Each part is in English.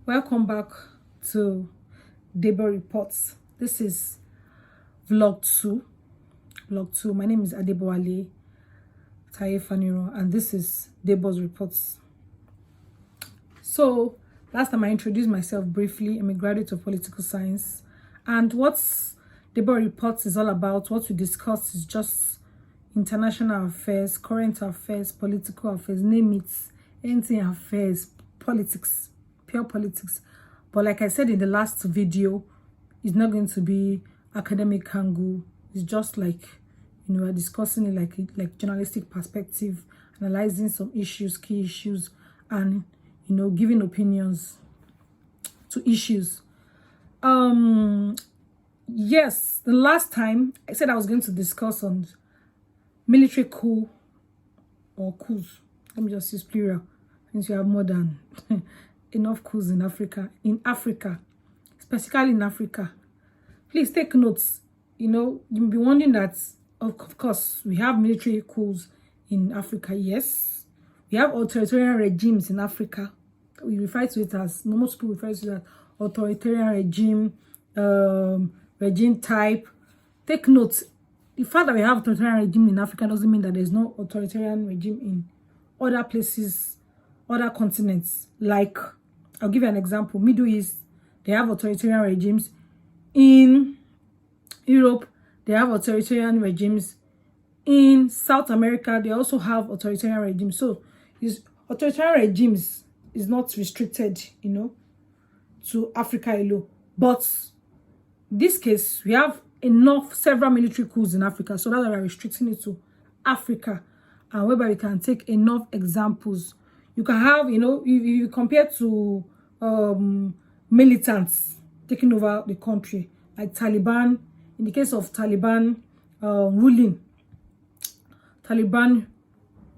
Welcome back to Debo Reports. This is vlog 2. My name is Adebowale Taye-Faniran, and this is Debo's Reports. So last time I introduced myself briefly. I'm a graduate of political science, and what Debo Reports is all about, what we discuss, is just international affairs, current affairs, political affairs, name it, anything affairs, politics, pure politics. But like I said in the last video, it's not going to be academic angle. It's just like, we're discussing it like journalistic perspective, analyzing some issues, key issues, and giving opinions to issues. Yes, the last time I said I was going to discuss on military coup or coups. Let me just use plural, since you have more than enough coups in Africa, specifically in Africa. Please take notes. You'll be wondering that, of course, we have military coups in Africa. Yes, we have authoritarian regimes in Africa. We refer to it as, most people refer to it as authoritarian regime, regime type. Take notes. The fact that we have authoritarian regime in Africa doesn't mean that there's no authoritarian regime in other places, other continents. Like, I'll give you an example. Middle East, they have authoritarian regimes. In Europe, they have authoritarian regimes. In South America, they also have authoritarian regimes. So, authoritarian regimes is not restricted, to Africa alone. But in this case, we have several military coups in Africa, so that's why we're restricting it to Africa, and whereby we can take enough examples. You can have, if you compare to militants taking over the country, like Taliban. In the case of Taliban ruling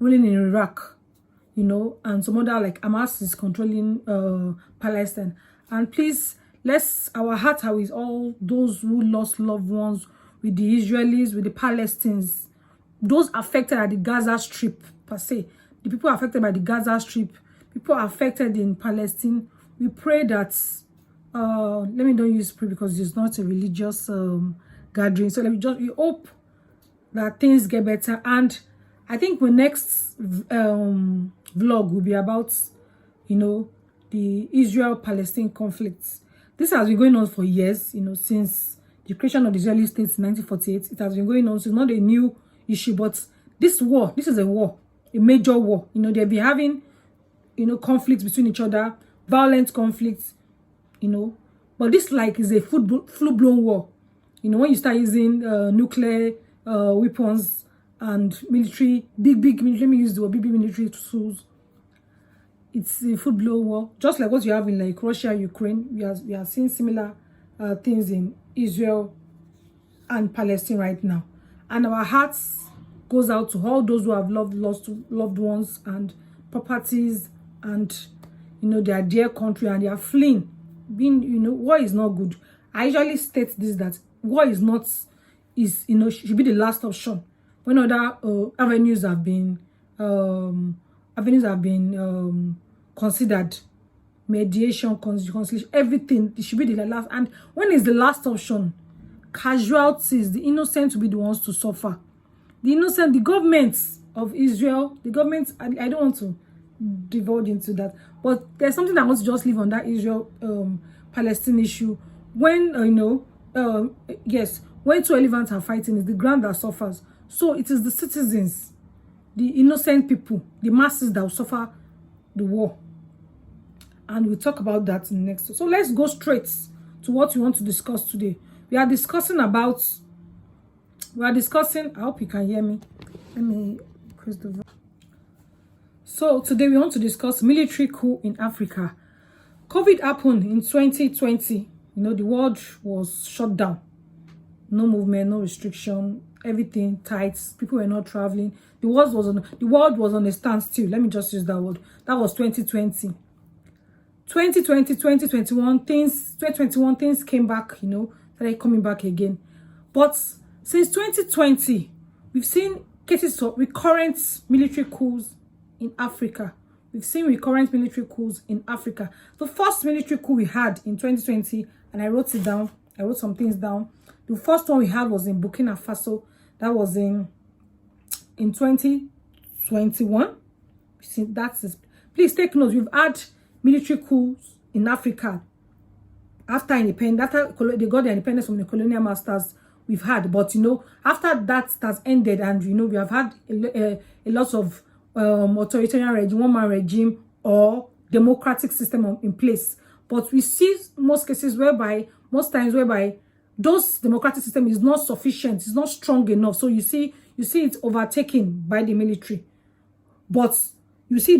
in Iraq, and some other, like Hamas is controlling Palestine. And please, our heart are with all those who lost loved ones, with the Israelis, with the Palestinians, those affected at the Gaza Strip per se, the people affected by the Gaza Strip, people affected in Palestine. We pray that, let me don't use pray because it's not a religious gathering. So we hope that things get better. And I think the next vlog will be about, the Israel-Palestine conflict. This has been going on for years, since the creation of the Israeli state in 1948. It has been going on, so it's not a new issue. But this is a war, a major war. They'll be having, conflicts between each other, violent conflicts, But this, is a full-blown war. When you start using nuclear weapons and military, big military, let me use the word, big military tools. It's a full-blown war, just like what you have in like Russia, Ukraine. We are seeing similar things in Israel and Palestine right now. And our hearts goes out to all those who have lost loved ones and properties, and their dear country, and they are fleeing. War is not good. I usually state this, that war should be the last option when other avenues have been considered. Mediation, conciliation, everything, it should be the last. And when is the last option, casualties, the innocent will be the ones to suffer. The innocent, the governments of Israel, the government, I don't want to divulge into that, but there's something I want to just leave on that Israel Palestine issue. When yes, when two elephants are fighting, it's the ground that suffers. So it is the citizens, the innocent people, the masses that will suffer the war. And we'll talk about that in the next. So let's go straight to what we want to discuss today. I hope you can hear me. Let me increase the volume. So today we want to discuss military coup in Africa. COVID happened in 2020. The world was shut down. No movement, no restriction, everything tight. People were not traveling. The world was on a standstill. Let me just use that word. That was 2020. 2021, things came back, started coming back again. But since 2020, we've seen cases of recurrent military coups in Africa. we've seen recurrent military coups in Africa. The first military coup we had in 2020, and I wrote it down. I wrote some things down. The first one we had was in Burkina Faso. That was in 2021. See, that's it. Please take note. We've had military coups in Africa after independence. After they got their independence from the colonial masters, we've had. But after that has ended, and we have had a lot of authoritarian regime, one-man regime, or democratic system in place. But we see most times whereby those democratic system is not sufficient, it's not strong enough. So you see it overtaken by the military. But you see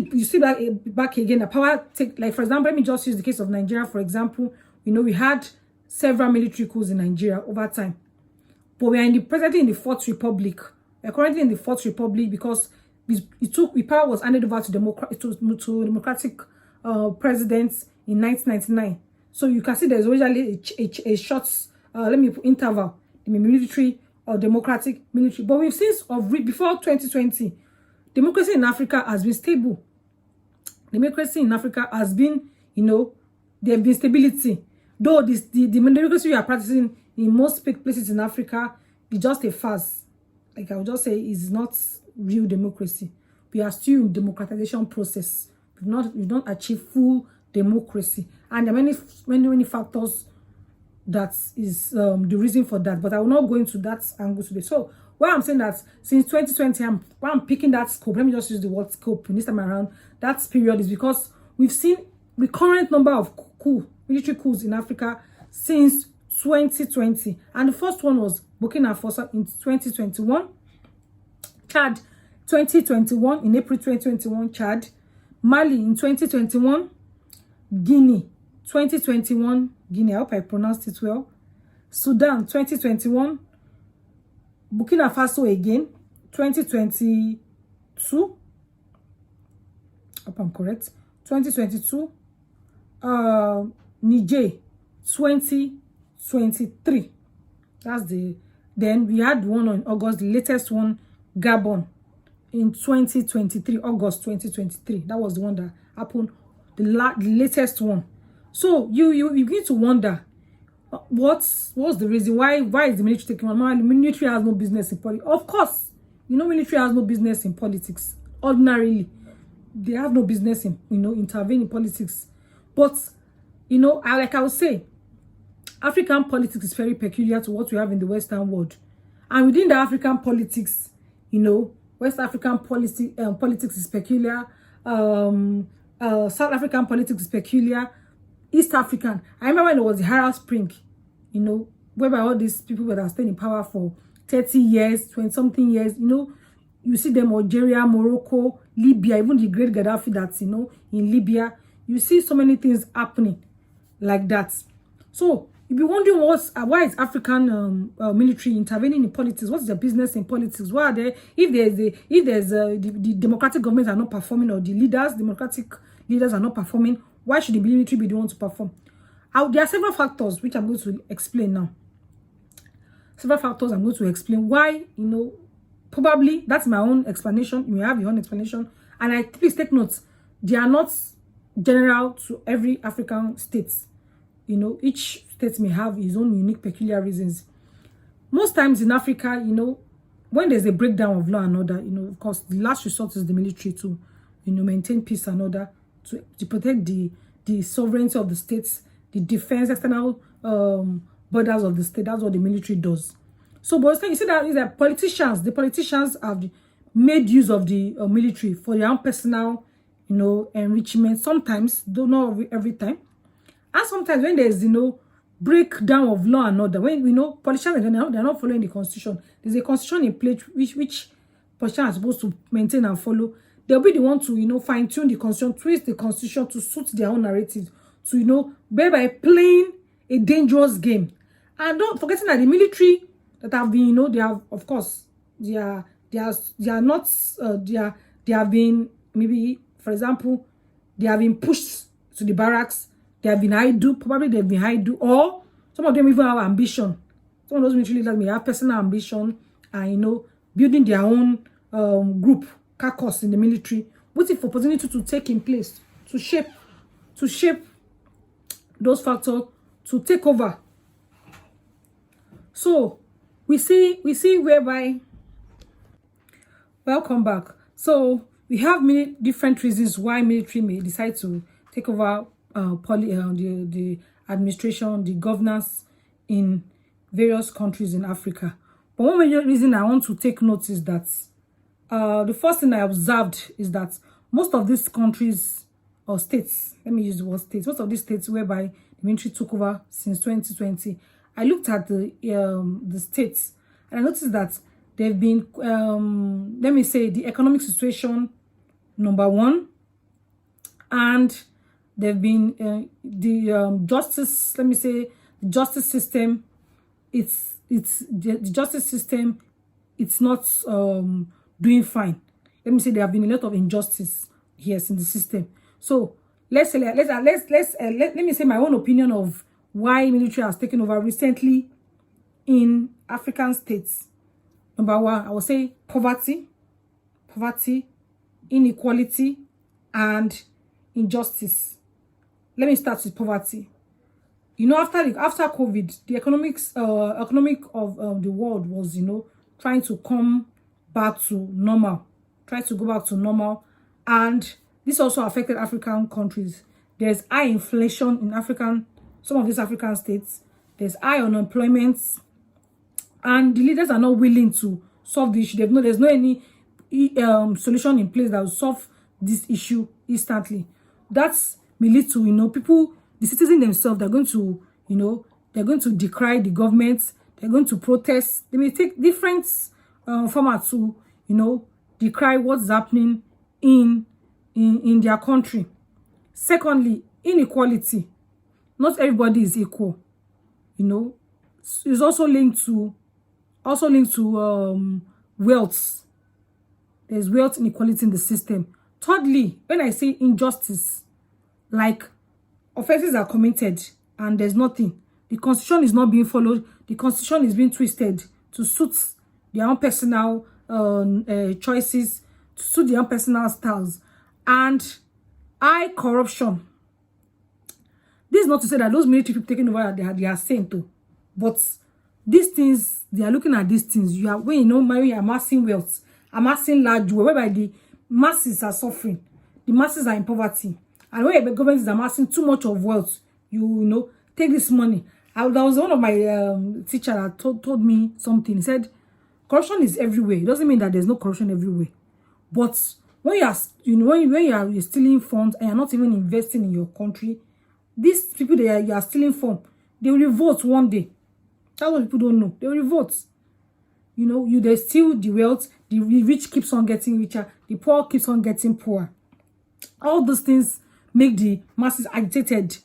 back again, the power take, like for example, let me just use the case of Nigeria, for example. We had several military coups in Nigeria over time. But we are presently in the Fourth Republic. We are currently in the Fourth Republic because power was handed over to democratic presidents in 1999. So you can see there's usually a short interval in military or democratic military. But we've seen before 2020, democracy in Africa has been stable. Democracy in Africa has been, there have been stability. Though the democracy we are practicing in most places in Africa is just a farce. Like I would just say, is not real democracy. We are still in democratization process. We've not achieved full democracy. And there are many factors that is the reason for that. But I will not go into that angle today. So why I'm saying that since 2020, why I'm picking that scope, let me just use the word scope this time around, that period is because we've seen recurrent number of military coups in Africa since 2020. And the first one was Burkina Faso in 2021, Chad 2021, in April 2021, Chad, Mali in 2021, Guinea 2021, Guinea, I hope I pronounced it well, Sudan 2021, Burkina Faso again 2022, hope I'm correct, 2022, Niger 2023. Then we had one on August, the latest one, Gabon in 2023, August 2023. That was the one that happened, the latest one. So you begin to wonder, what's the reason why is the military taking on? The military has no business in politics. Of course, military has no business in politics. Ordinarily, they have no business in intervening in politics. But like I would say, African politics is very peculiar to what we have in the Western world. And within the African politics, West African politics is peculiar. South African politics is peculiar. East African. I remember when it was the Arab Spring, whereby all these people that are staying in power for 30 years, 20-something years, you see them, Algeria, Morocco, Libya, even the great Gaddafi that's, in Libya. You see so many things happening like that. So you'll be wondering why is African military intervening in politics? What's their business in politics? Why are they, if there's the democratic governments are not performing, or the democratic leaders are not performing, why should the military be the one to perform? There are several factors which I'm going to explain now. Several factors I'm going to explain why, probably that's my own explanation. You may have your own explanation. And please take note, they are not general to every African state. Each state may have its own unique, peculiar reasons. Most times in Africa, when there's a breakdown of law and order, of course, the last resort is the military to, maintain peace and order, to protect the sovereignty of the states, the defense, external borders of the state. That's what the military does. So, but you see that is that the politicians have made use of the military for their own personal, enrichment. Sometimes, though not every time. And sometimes when there's, breakdown of law and order, when politicians they're not following the constitution, there's a constitution in place which politicians are supposed to maintain and follow. They'll be the one to, fine-tune the constitution, twist the constitution to suit their own narrative, to, by playing a dangerous game. And don't forgetting that the military that have been, they have, of course, they have been, maybe, for example, they have been pushed to the barracks, they have been idle, probably they've been idle, or some of them even have ambition. Some of those military leaders may have personal ambition and, building their own group, caucus in the military, waiting for opportunity to take in place, to shape those factors, to take over. So we see whereby, welcome back. So we have many different reasons why military may decide to take over the administration, the governance in various countries in Africa. But one major reason I want to take note is that the first thing I observed is that most of these countries or states, let me use the word states, most of these states whereby the military took over since 2020, I looked at the states and I noticed that they've been, let me say, the economic situation, number one, and they've been the justice, let me say, the justice system, the justice system, it's not doing fine. Let me say there have been a lot of injustice, yes, in the system. So let me say my own opinion of why military has taken over recently in African states. Number one, I would say poverty, inequality, and injustice. Let me start with poverty. You know, after COVID, the economic of the world was, trying to come back to normal, trying to go back to normal, and this also affected African countries. There's high inflation in some of these African states. There's high unemployment, and the leaders are not willing to solve the issue. There's no any solution in place that will solve this issue instantly. That's may lead to, people, the citizens themselves, they're going to decry the government. They're going to protest. They may take different formats to, decry what's happening in their country. Secondly, inequality. Not everybody is equal. It's also linked to wealth. There's wealth inequality in the system. Thirdly, when I say injustice, like offenses are committed and there's nothing. The constitution is not being followed. The constitution is being twisted to suit their own personal choices, to suit their own personal styles, and high corruption. This is not to say that those military people taking over they are sane too, but these things, they are looking at these things. When you are amassing wealth, amassing large wealth, whereby the masses are suffering, the masses are in poverty, and when the government is amassing too much of wealth, take this money. There was one of my teacher that told me something. He said, corruption is everywhere. It doesn't mean that there's no corruption everywhere. But when you are stealing funds and you're not even investing in your country, these people that you are stealing from, they will revolt one day. That's what people don't know. They will revolt. They steal the wealth. The rich keeps on getting richer. The poor keeps on getting poorer. All those things make the masses agitated.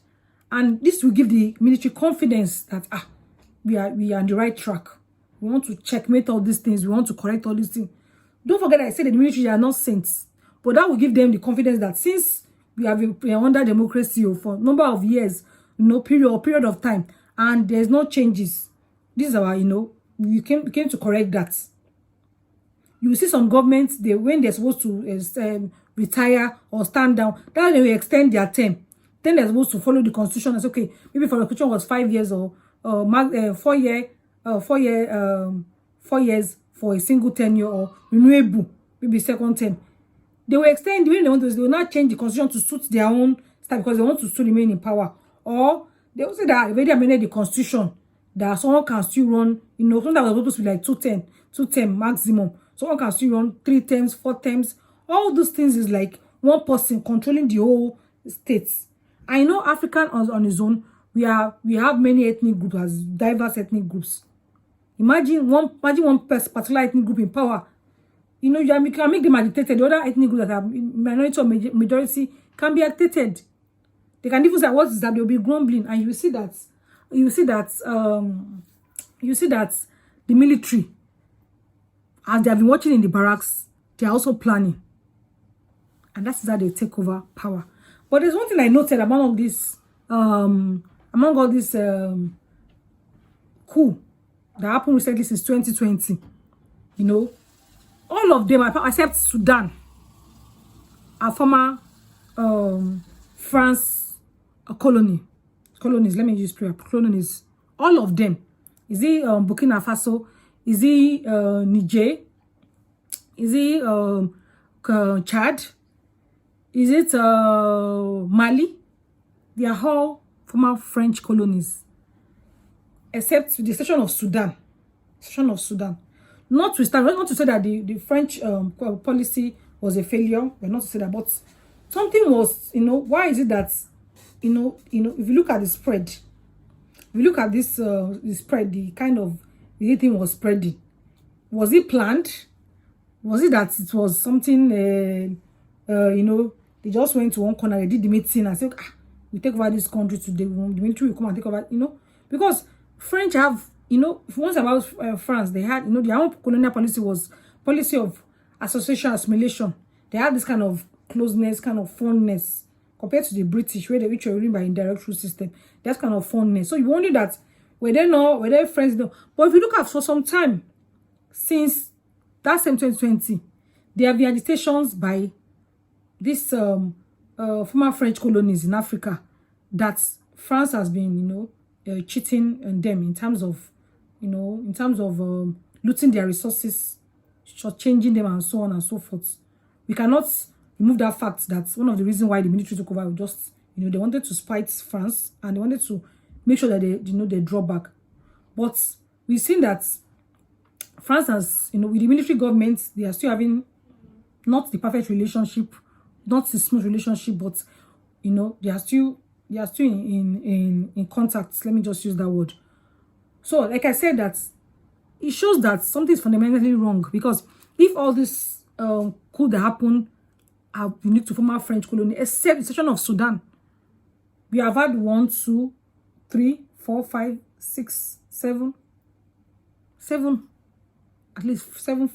And this will give the military confidence that we are on the right track. We want to checkmate all these things. We want to correct all these things. Don't forget that I said that the military are not saints. But that will give them the confidence that since we have been under democracy for a number of years, period of time, and there's no changes. This is our, we came to correct that. You will see some governments, when they're supposed to retire or stand down, that they will extend their term. Then they're supposed to follow the constitution. It's okay. Maybe for the constitution was 5 years or 4 years for a single tenure or renewable, maybe second term. They will extend the way they want to. They will not change the constitution to suit their own style because they want to still remain in power. Or they will say that already amended the constitution that someone can still run. Something that was supposed to be like 2 term maximum. Someone can still run 3 terms, 4 terms. All those things is like one person controlling the whole states. I know African on his own, we have many ethnic groups, as diverse ethnic groups. Imagine one particular ethnic group in power. You can make them agitated. The other ethnic groups that are minority or majority can be agitated. They can even say what is that, they'll be grumbling, and you see that the military, as they have been watching in the barracks, they are also planning. And that's how they take over power. But there's one thing I noted among all this coup that happened recently since 2020. All of them, except Sudan. are former France colonies. Let me use prayer. Colonies. All of them. Is it Burkina Faso? Is it Niger? Is it Chad? Is it Mali? They are all former French colonies, except the section of Sudan. Not to say that the French policy was a failure, but not to say that, but something was, why is it that, if you look at the spread, if you look at this, the spread, the kind of, the thing was spreading. Was it planned? Was it that it was something, they just went to one corner, they did the meeting and said, we take over this country today, the military will come and take over, because French have, once about France, they had, their own colonial policy was policy of association, assimilation. They had this kind of closeness, kind of fondness, compared to the British, which were ruled by indirect rule system. That kind of fondness. So you wonder that, were they friends? No. But if you look at for some time, since that same 2020, there have been agitations by this former French colonies in Africa that France has been, cheating on them in terms of, looting their resources, changing them, and so on and so forth. We cannot remove that fact that one of the reasons why the military took over was just, they wanted to spite France and they wanted to make sure that they draw back. But we've seen that France has, with the military government, they are still having not the perfect relationship, not the smooth relationship, but they are still in contact. Let me just use that word. So, like I said, that it shows that something is fundamentally wrong, because if all this could happen are unique to former French colony, except the section of Sudan, we have had 1, 2, 3, 4, 5, 6, 7, at least 7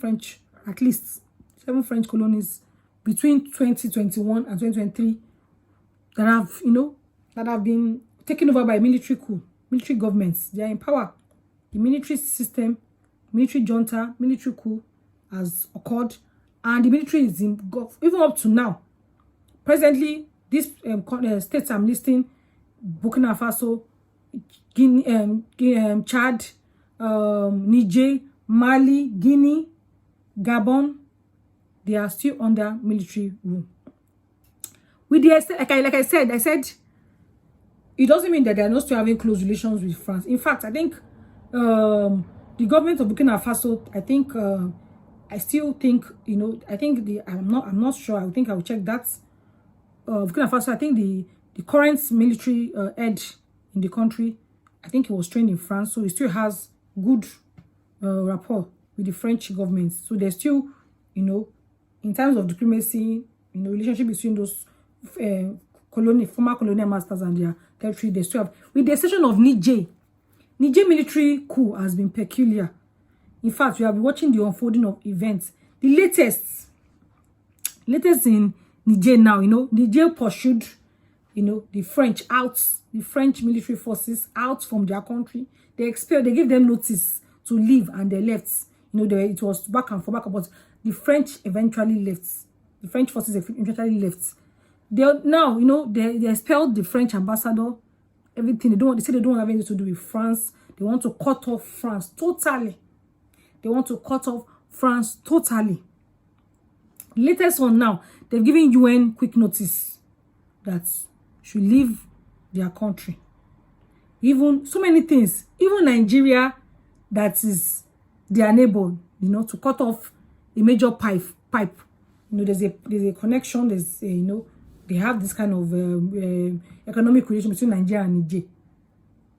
French colonies between 2021 and 2023 that have been taken over by military governments. They are in power. The military system, military junta, military coup has occurred, and the military is even up to now. Presently, these states I'm listing: Burkina Faso, Guinea, Chad, Niger, Mali, Guinea, Gabon. They are still under military rule. With the like I said, it doesn't mean that they are not still having close relations with France. In fact, I think the government of Burkina Faso, I still think, I'm not sure. I think I will check that. Burkina Faso, I think the current military head in the country, I think he was trained in France, so he still has good rapport with the French government. So there's still, in terms of diplomacy, relationship between those former colonial masters and their territory, they still have. With the exception of Niger military coup has been peculiar. In fact, we have been watching the unfolding of events. The latest in Niger now, Niger pursued, the French out, the French military forces out from their country. They gave them notice to leave, and they left. It was back and forth, but the French eventually left. The French forces eventually left. They expelled the French ambassador. Everything they say they don't have anything to do with France. They want to cut off France totally. Latest one now, they've given UN quick notice that should leave their country. Even so many things, even Nigeria, that is their neighbor, to cut off a major pipe. There's a connection. There's they have this kind of economic relation between Nigeria and Niger.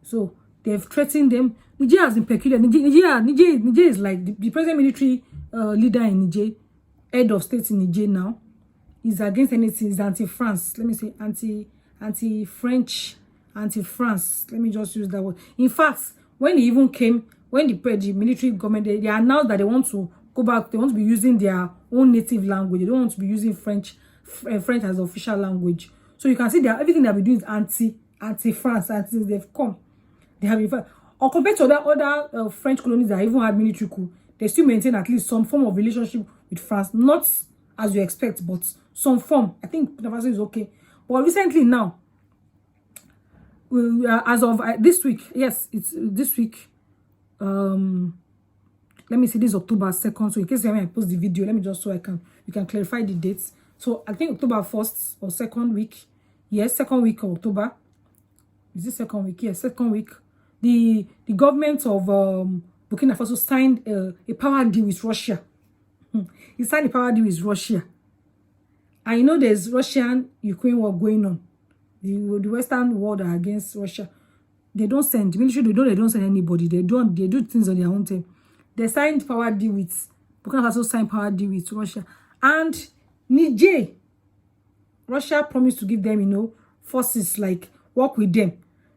So they've threatened them. Niger has been peculiar. Niger is like the present military leader in Niger, head of state in Niger now, is against anything. Is anti-France. Let me say anti-French, anti-France. Let me just use that word. In fact, when they even came, when the military government, they announced that they want to go back. They want to be using their own native language. They don't want to be using French as official language. So you can see that everything that we do is anti-France. And since they've come, they have been, or compared to other French colonies that even had military coup, they still maintain at least some form of relationship with France. Not as you expect, but some form. I think Burkina Faso is okay. But recently now, as of this week, yes, it's this week. Let me see, this is October 2nd. So in case when I post the video, let me just so we can clarify the dates. So I think October 1st or 2nd week. Yes, 2nd week of October. Is this 2nd week? Yes, 2nd week. The government of Burkina Faso signed a power deal with Russia. He signed a power deal with Russia. And you know there's Russian-Ukraine war going on. The Western world are against Russia. They don't send the military. They don't send anybody. They do things on their own time. They signed power deal with Burkina Faso signed power deal with Russia. And Niger, Russia promised to give them, you know, forces, like work with them.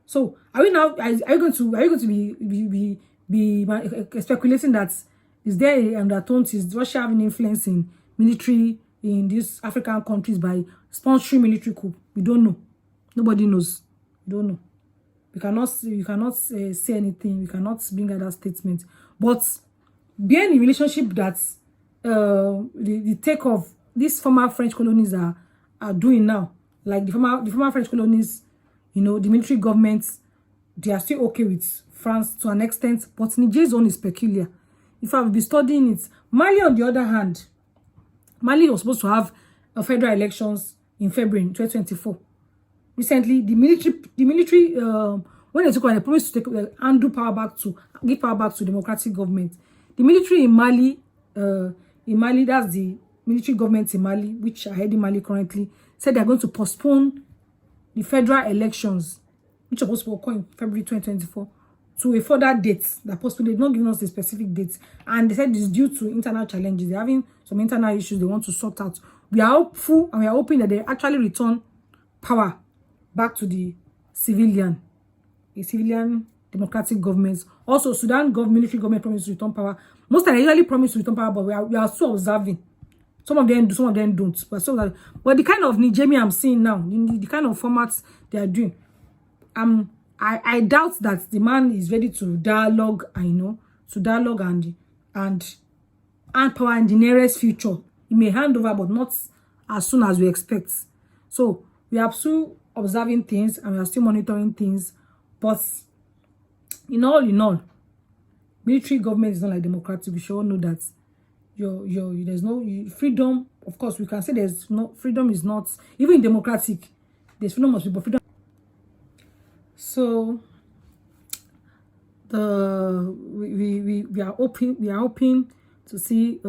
So are you going to be speculating that is there undertone is Russia having influence in military in these African countries by sponsoring military coup? We don't know. Nobody knows. We don't know. You cannot say anything. We cannot bring other statements. But being in a relationship that the take of these former French colonies are doing now, like the former French colonies, you know, the military governments, they are still okay with France to an extent, but Niger's own is peculiar. If I've been studying it, Mali, on the other hand, Mali was supposed to have a federal elections in February 2024. Recently, the military, when they took over, they promised to take undo power back to give power back to democratic government. The military in Mali, that's the military government in Mali, which are heading Mali currently, said they're going to postpone the federal elections, which are supposed to occur in February 2024, to a further date. That postponed. They've not given us the specific dates, and they said it's due to internal challenges. They're having some internal issues they want to sort out. We are hopeful and we are hoping that they actually return power back to the civilian democratic governments. Also, Sudan military government promised to return power. Most of them usually promise to return power, but we are still observing. Some of them do, some of them don't. But the kind of Nigeria I'm seeing now, the kind of formats they are doing, I doubt that the man is ready to dialogue. And power in the nearest future. He may hand over, but not as soon as we expect. So we are still observing things and we are still monitoring things. But in all, military government is not like democratic. We should all know that there's no freedom. Of course, we can say there's no freedom is not even in democratic. There's freedom of people. Freedom. So we are hoping to see.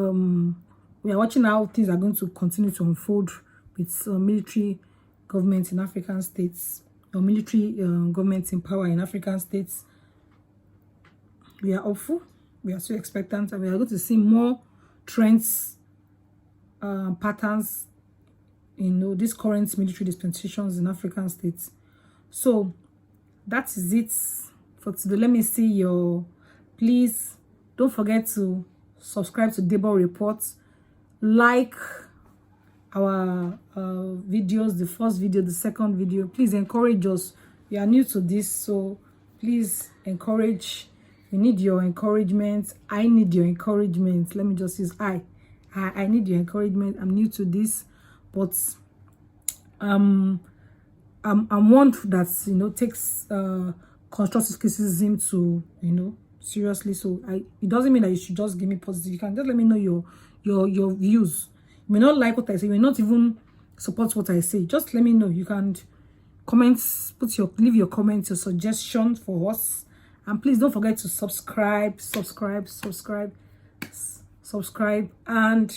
We are watching how things are going to continue to unfold with military governments in African states, or military governments in power in African states. We are hopeful. We are so expectant, and we are going to see more trends, patterns, these current military dispensations in African states. So that is it for today. Let me see your. Please don't forget to subscribe to Debo Reports. Like our videos, the first video, the second video. Please encourage us. We are new to this, so please encourage. We need your encouragement. I need your encouragement. Let me just use I need your encouragement. I'm new to this, but I'm one that takes constructive criticism to seriously. So it doesn't mean that you should just give me positive. You can just let me know your views. You may not like what I say, you may not even support what I say. Just let me know. You can comment, leave your comments, your suggestions for us. And please don't forget to subscribe, and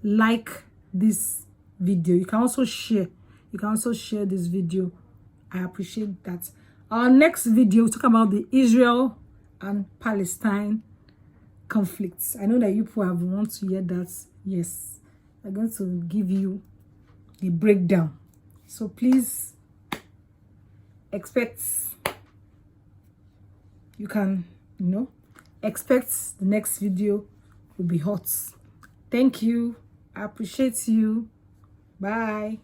like this video. You can also share. This video. I appreciate that. Our next video, we talk about the Israel and Palestine conflicts. I know that you people have want to hear that. Yes, I'm going to give you the breakdown. So please expect. You can, expect the next video will be hot. Thank you. I appreciate you. Bye.